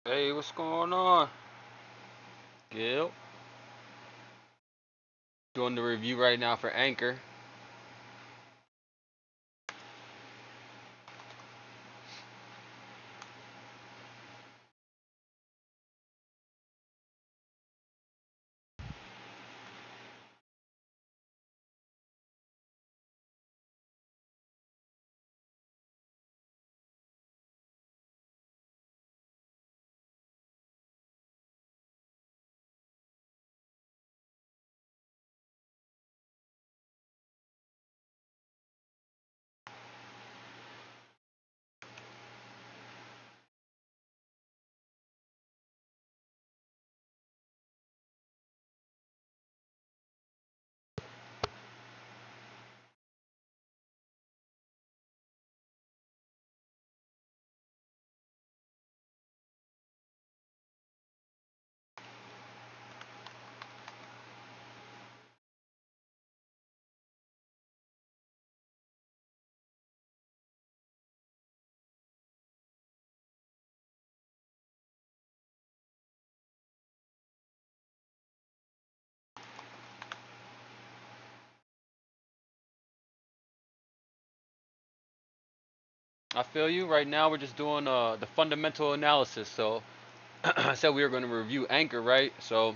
Hey, what's going on? Gil. Doing the review right now for Anchor. I feel you. Right now we're just doing the fundamental analysis. So I said we were going to review Anchor, right? So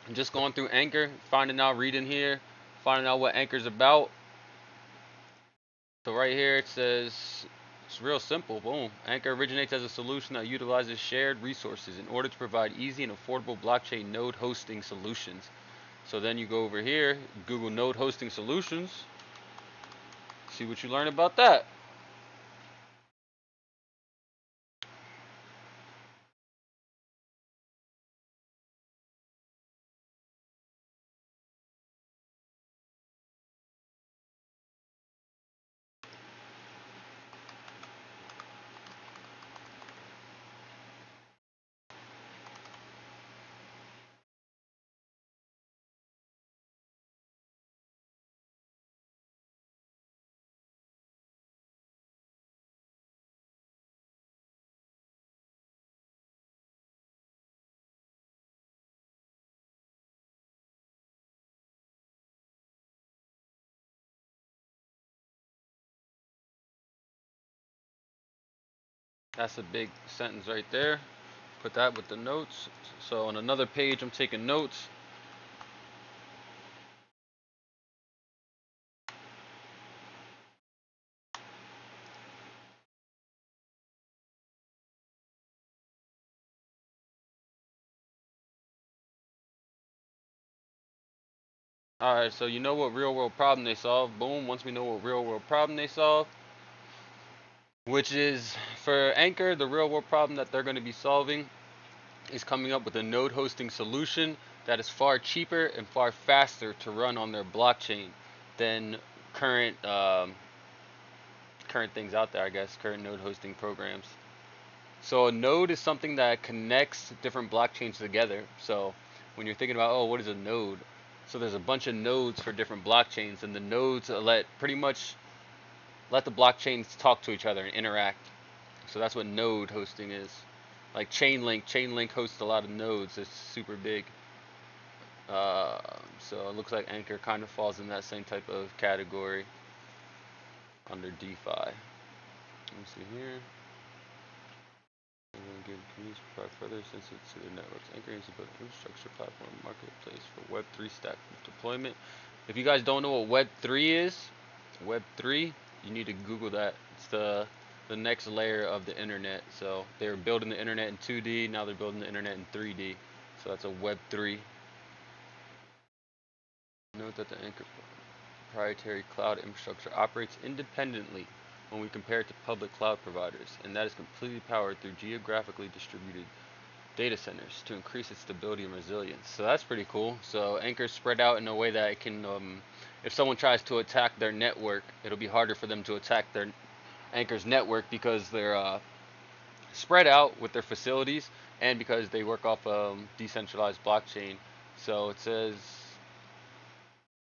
I'm just going through Anchor, finding out, reading here, finding out what Anchor's about. So right here it says it's real simple. Boom. Anchor originates as a solution that utilizes shared resources in order to provide easy and affordable blockchain node hosting solutions. So then you go over here, Google node hosting solutions, see what you learn about that. That's a big sentence right there. Put that with the notes. So on another page, I'm taking notes. All right, so you know what real world problem they solve. Boom, once we know what real world problem they solve, which is for Anchor, the real world problem that they're going to be solving is coming up with a node hosting solution that is far cheaper and far faster to run on their blockchain than current current things out there, I guess, current node hosting programs. So a node is something that connects different blockchains together. So when you're thinking about, oh, what is a node? So there's a bunch of nodes for different blockchains, and the nodes let pretty much let the blockchains talk to each other and interact. So that's what node hosting is. Like Chainlink, Chainlink hosts a lot of nodes. It's super big. Uh, so it looks like Anchor kind of falls in that same type of category under DeFi. Let me see here. Give communities provide further assistance to their networks. Anchor is a infrastructure platform marketplace for Web3 stack deployment. If you guys don't know what Web3 is, Web3, you need to Google that. It's the next layer of the internet. So they were building the internet in 2D, now they're building the internet in 3D. So that's a Web3. Note that the Anchor proprietary cloud infrastructure operates independently when we compare it to public cloud providers, and that is completely powered through geographically distributed data centers to increase its stability and resilience. So that's pretty cool. So Anchor's spread out in a way that it can, if someone tries to attack their network, it'll be harder for them to attack their Anchor's network because they're spread out with their facilities and because they work off a decentralized blockchain. So it says,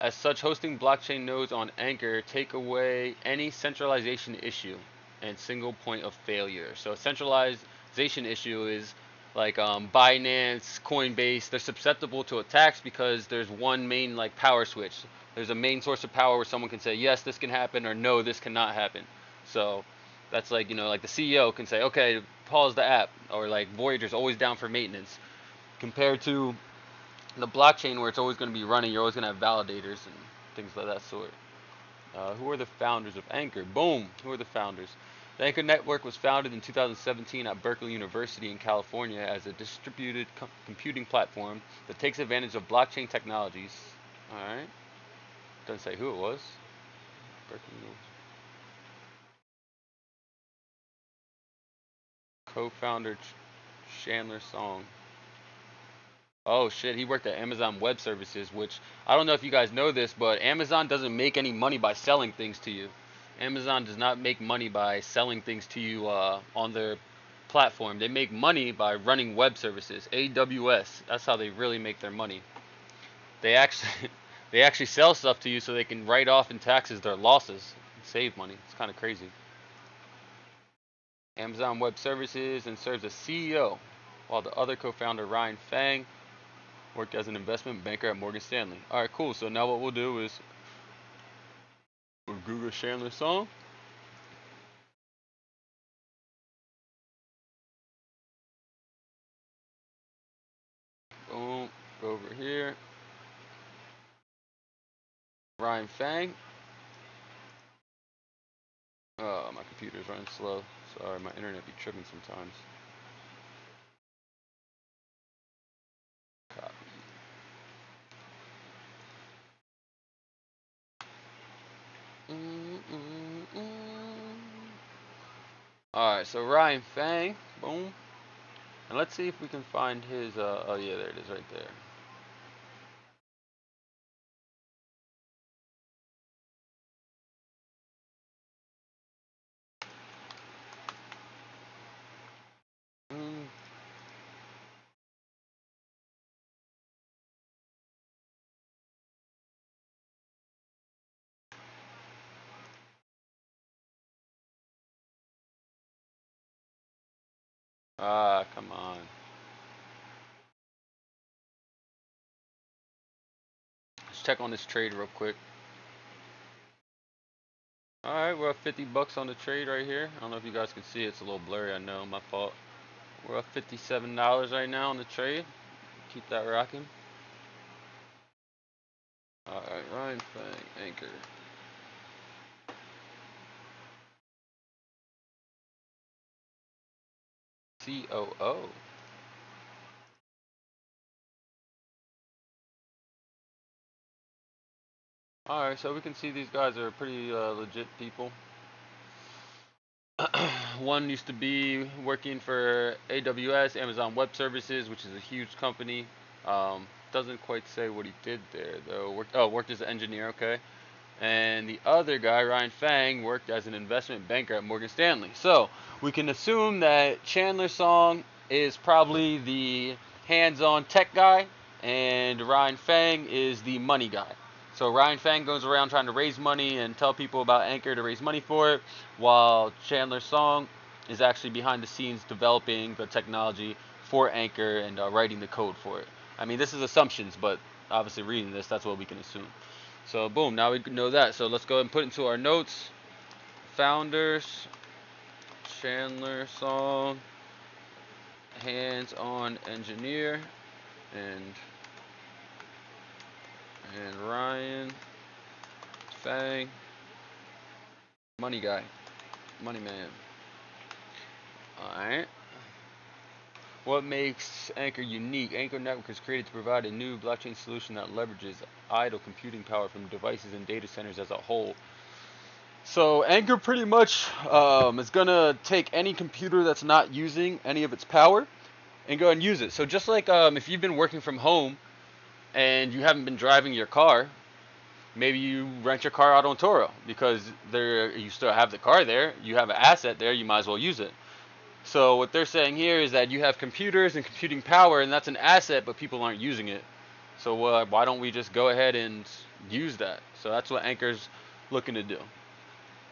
as such, hosting blockchain nodes on Anchor take away any centralization issue and single point of failure. So a centralization issue is like Binance, Coinbase, they're susceptible to attacks because there's one main like power switch. There's a main source of power where someone can say yes, this can happen, or no, this cannot happen. So that's like, like the CEO can say, okay, pause the app, or like Voyager's always down for maintenance. Compared to the blockchain where it's always going to be running, you're always going to have validators and things like that sort. Who are the founders of Anchor? Boom. Who are the founders? The Anchor Network was founded in 2017 at Berkeley University in California as a distributed computing platform that takes advantage of blockchain technologies. Alright. Doesn't say who it was. Berkeley. Co-founder Chandler Song. Oh shit, he worked at Amazon Web Services, which I don't know if you guys know this, but Amazon doesn't make any money by selling things to you. Amazon does not make money by selling things to you on their platform. They make money by running web services. AWS, that's how they really make their money. They actually they actually sell stuff to you so they can write off in taxes their losses and save money. It's kind of crazy. Amazon Web Services and serves as CEO, while the other co-founder Ryan Fang worked as an investment banker at Morgan Stanley. Alright, cool. So now what we'll do is we'll Google Chandler Song. Boom. Go over here. Ryan Fang. Oh, my computer's running slow. Sorry, my internet be tripping sometimes. Copy. Alright, so Ryan Fang. Boom. And let's see if we can find his, oh yeah, there it is right there. Ah, come on. Let's check on this trade real quick. Alright, we're up 50 bucks on the trade right here. I don't know if you guys can see it. It's a little blurry, I know, my fault. We're up $57 right now on the trade. Keep that rocking. Alright, Ryan Fang, Anchor. COO. Alright, so we can see these guys are pretty legit people. One used to be working for AWS, Amazon Web Services, which is a huge company. Doesn't quite say what he did there though. Worked as an engineer, okay. And the other guy, Ryan Fang, worked as an investment banker at Morgan Stanley. So we can assume that Chandler Song is probably the hands-on tech guy, and Ryan Fang is the money guy. So Ryan Fang goes around trying to raise money and tell people about Anchor to raise money for it, while Chandler Song is actually behind the scenes developing the technology for Anchor and writing the code for it. I mean, this is assumptions, but obviously reading this, that's what we can assume. So boom, now we know that. So let's go ahead and put into our notes. Founders, Chandler Song, hands-on engineer, and Ryan Fang, money guy, money man. Alright. What makes Anchor unique? Anchor Network is created to provide a new blockchain solution that leverages idle computing power from devices and data centers as a whole. So Anchor pretty much is gonna take any computer that's not using any of its power and go and use it. So just like if you've been working from home and you haven't been driving your car, maybe you rent your car out on Toro because you still have the car there, you have an asset there, you might as well use it. So what they're saying here is that you have computers and computing power, and that's an asset, but people aren't using it. So why don't we just go ahead and use that? So that's what Anchor's looking to do.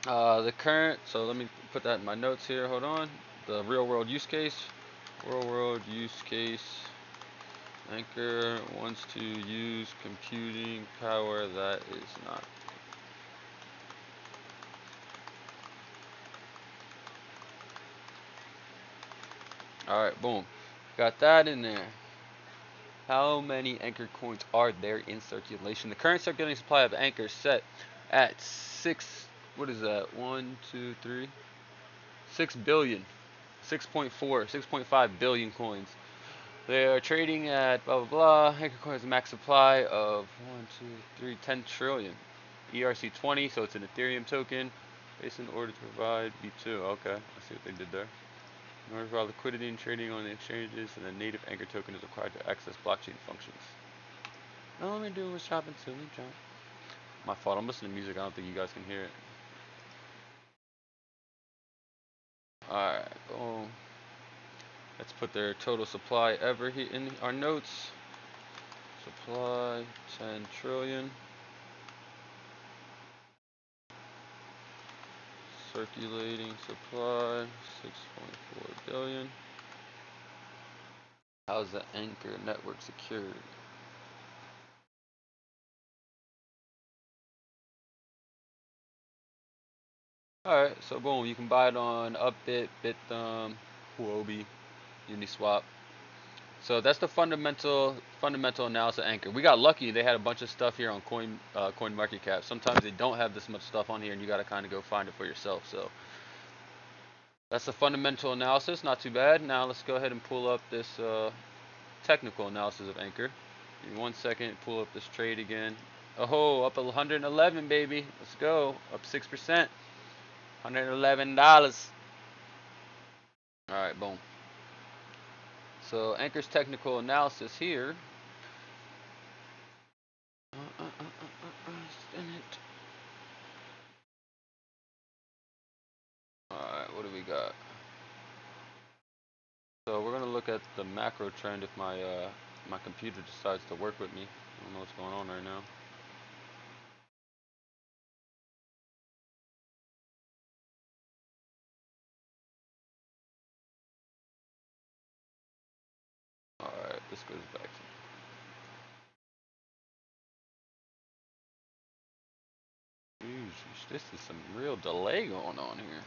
The current, so let me put that in my notes here, hold on. The real world use case. Real world use case. Anchor wants to use computing power that is not. Alright, boom. Got that in there. How many Anchor coins are there in circulation? The current circulating supply of Anchor is set at 6, what is that? 1, 2, 3, 6 billion. 6.4, 6.5 billion coins. They are trading at blah blah blah. Anchor coin has a max supply of 1, 2, 3, 10 trillion. ERC20, so it's an Ethereum token. Based in order to provide B2. Okay, I see what they did there. In order to provide liquidity and trading on the exchanges, and the native Anchor token is required to access blockchain functions. All we do is chop and silly jump. My fault. I'm listening to music. I don't think you guys can hear it. Alright, boom. Let's put their total supply ever here in our notes. Supply 10 trillion. Circulating supply 6.4 billion. How's the Anchor network secured? Alright, so boom, you can buy it on Upbit, Bithumb, Huobi, Uniswap. So that's the fundamental analysis of Anchor. We got lucky; they had a bunch of stuff here on CoinMarketCap. Sometimes they don't have this much stuff on here, and you got to kind of go find it for yourself. So that's the fundamental analysis. Not too bad. Now let's go ahead and pull up this technical analysis of Anchor. Give me 1 second. Pull up this trade again. Oh, up 111, baby. Let's go. Up 6%. $111. All right, boom. So Anchor's technical analysis here. Spin it. All right, what do we got? So we're gonna look at the macro trend if my computer decides to work with me. I don't know what's going on right now. All right, this goes back to. Jeez, this is some real delay going on here.